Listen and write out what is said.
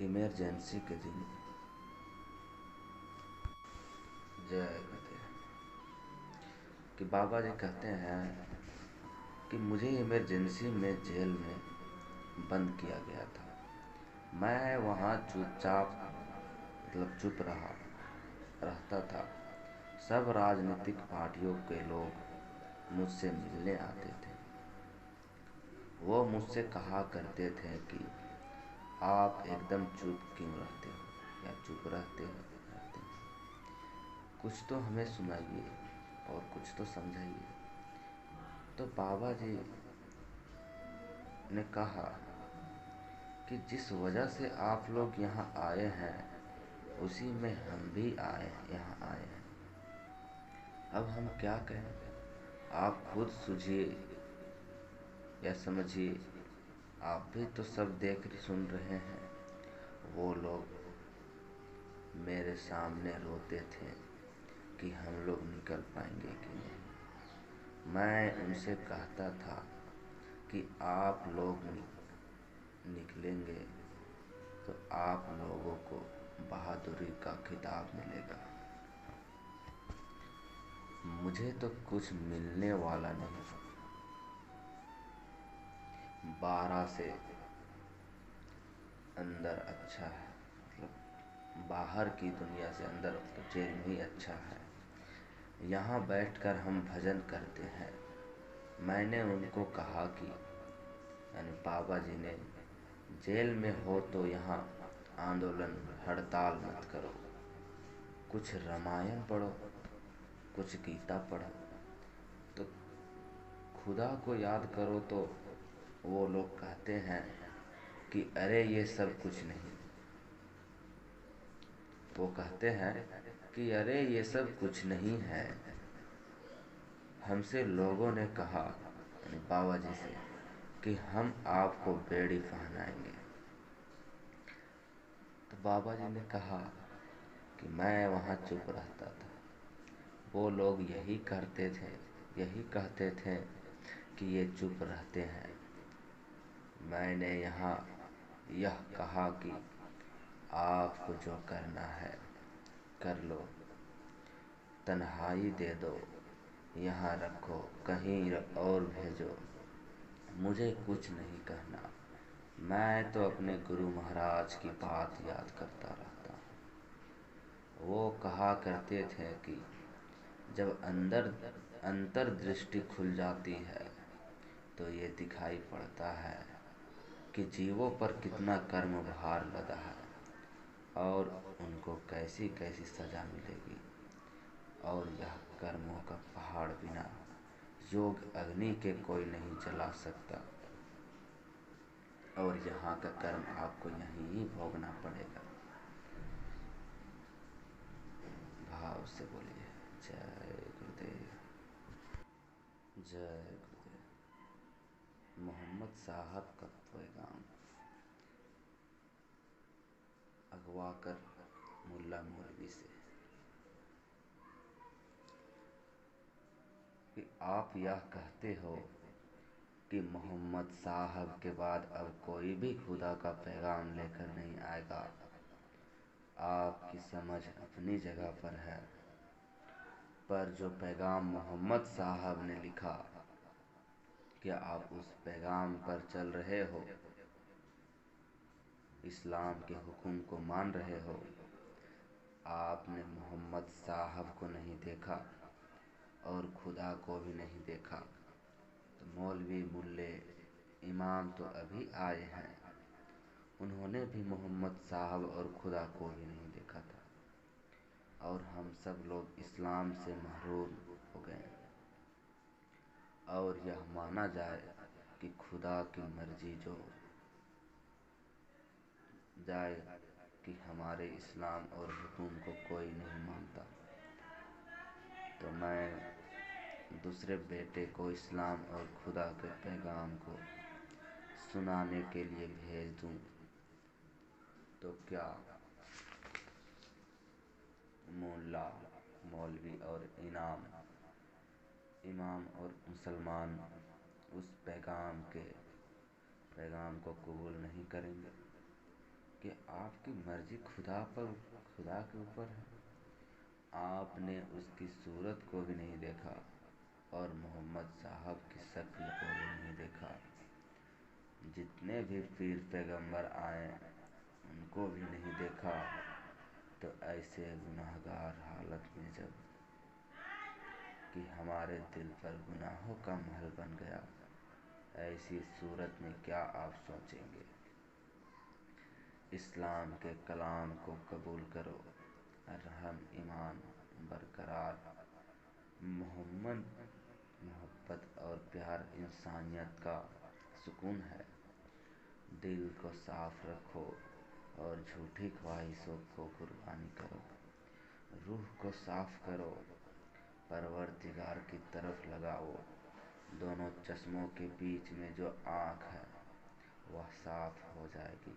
Emergency کے دن جائے کرتے کہ بابا جی کہتے ہیں کہ مجھے ایمرجنسی میں جیل میں بند کیا گیا تھا۔ میں وہاں چپ چاپ چپ رہتا تھا۔ سب راجنیتک پارٹیوں کے لوگ مجھ سے ملنے آتے تھے۔ وہ مجھ سے کہا کرتے تھے کہ آپ ایک دم چپ کیوں رہتے ہو یا چپ رہتے ہیں۔ کچھ تو ہمیں سنائیے اور کچھ تو سمجھائیے۔ تو بابا جی نے کہا کہ جس وجہ سے آپ لوگ یہاں آئے ہیں اسی میں ہم بھی یہاں آئے ہیں۔ اب ہم کیا کہیں؟ آپ خود سوچیے یا سمجھیے۔ آپ بھی تو سب دیکھ سن رہے ہیں۔ وہ لوگ میرے سامنے روتے تھے کہ ہم لوگ نکل پائیں گے کہ نہیں۔ میں ان سے کہتا تھا کہ آپ لوگ نکلیں گے تو آپ لوگوں کو بہادری کا خطاب ملے گا۔ مجھے تو کچھ ملنے والا نہیں۔ 12 سے اندر اچھا ہے، باہر کی دنیا سے اندر جیل میں ہی اچھا ہے۔ یہاں بیٹھ کر ہم بھجن کرتے ہیں۔ میں نے ان کو کہا کہ یعنی بابا جی نے، جیل میں ہو تو یہاں آندولن ہڑتال مت کرو، کچھ رامائن پڑھو، کچھ گیتا پڑھو، تو خدا کو یاد کرو۔ تو وہ لوگ کہتے ہیں کہ ارے یہ سب کچھ نہیں۔ وہ کہتے ہیں کہ ارے یہ سب کچھ نہیں ہے۔ ہم سے لوگوں نے کہا یعنی بابا جی سے کہ ہم آپ کو بیڑی پہنائیں گے۔ تو بابا جی نے کہا کہ میں وہاں چپ رہتا تھا۔ وہ لوگ یہی کہتے تھے کہ یہ چپ رہتے ہیں۔ میں نے یہاں یہ کہا کہ آپ کو جو کرنا ہے کر لو، تنہائی دے دو، یہاں رکھو، کہیں اور بھیجو، مجھے کچھ نہیں کہنا۔ میں تو اپنے گرو مہاراج کی بات یاد کرتا رہتا ہوں۔ وہ کہا کرتے تھے کہ جب انتر درشٹی کھل جاتی ہے تو یہ دکھائی پڑتا ہے کہ جیووں پر کتنا کرم بھار لدا ہے اور ان کو کیسی کیسی سزا ملے گی۔ اور یہ کرموں کا پہاڑ بنا یوگ اگنی کے کوئی نہیں جلا سکتا، اور یہاں کا کرم آپ کو یہیں ہی بھوگنا پڑے گا۔ بھاو سے بولیے جے گرودیو، جے گرودیو۔ محمد صاحب کا پیغام اغوا کر ملا مولوی سے کہ آپ یہ کہتے ہو کہ محمد صاحب کے بعد اب کوئی بھی خدا کا پیغام لے کر نہیں آئے گا۔ آپ کی سمجھ اپنی جگہ پر ہے، پر جو پیغام محمد صاحب نے لکھا، کیا آپ اس پیغام پر چل رہے ہو؟ اسلام کے حکم کو مان رہے ہو؟ آپ نے محمد صاحب کو نہیں دیکھا اور خدا کو بھی نہیں دیکھا، تو مولوی ملے امام تو ابھی آئے ہیں، انہوں نے بھی محمد صاحب اور خدا کو بھی نہیں دیکھا تھا، اور ہم سب لوگ اسلام سے محروم ہو گئے۔ اور یہ مانا جائے کہ خدا کی مرضی جو جائے کہ ہمارے اسلام اور حکم کو کوئی نہیں مانتا، تو میں دوسرے بیٹے کو اسلام اور خدا کے پیغام کو سنانے کے لیے بھیج دوں تو کیا ملا مولوی اور امام اور مسلمان اس پیغام کو قبول نہیں کریں گے؟ کہ آپ کی مرضی خدا کے اوپر ہے۔ آپ نے اس کی صورت کو بھی نہیں دیکھا اور محمد صاحب کی شکل کو بھی نہیں دیکھا۔ جتنے بھی پیر پیغمبر آئے ان کو بھی نہیں دیکھا، تو ایسے گنہگار حالت میں جب کہ ہمارے دل پر گناہوں کا محل بن گیا، ایسی صورت میں کیا آپ سوچیں گے؟ اسلام کے کلام کو قبول کرو، رحم ایمان برقرار، محبت اور پیار انسانیت کا سکون ہے۔ دل کو صاف رکھو اور جھوٹی خواہشوں کو قربانی کرو۔ روح کو صاف کرو، پروردگار کی طرف لگاؤ۔ دونوں چشموں کے بیچ میں جو آنکھ ہے وہ صاف ہو جائے گی۔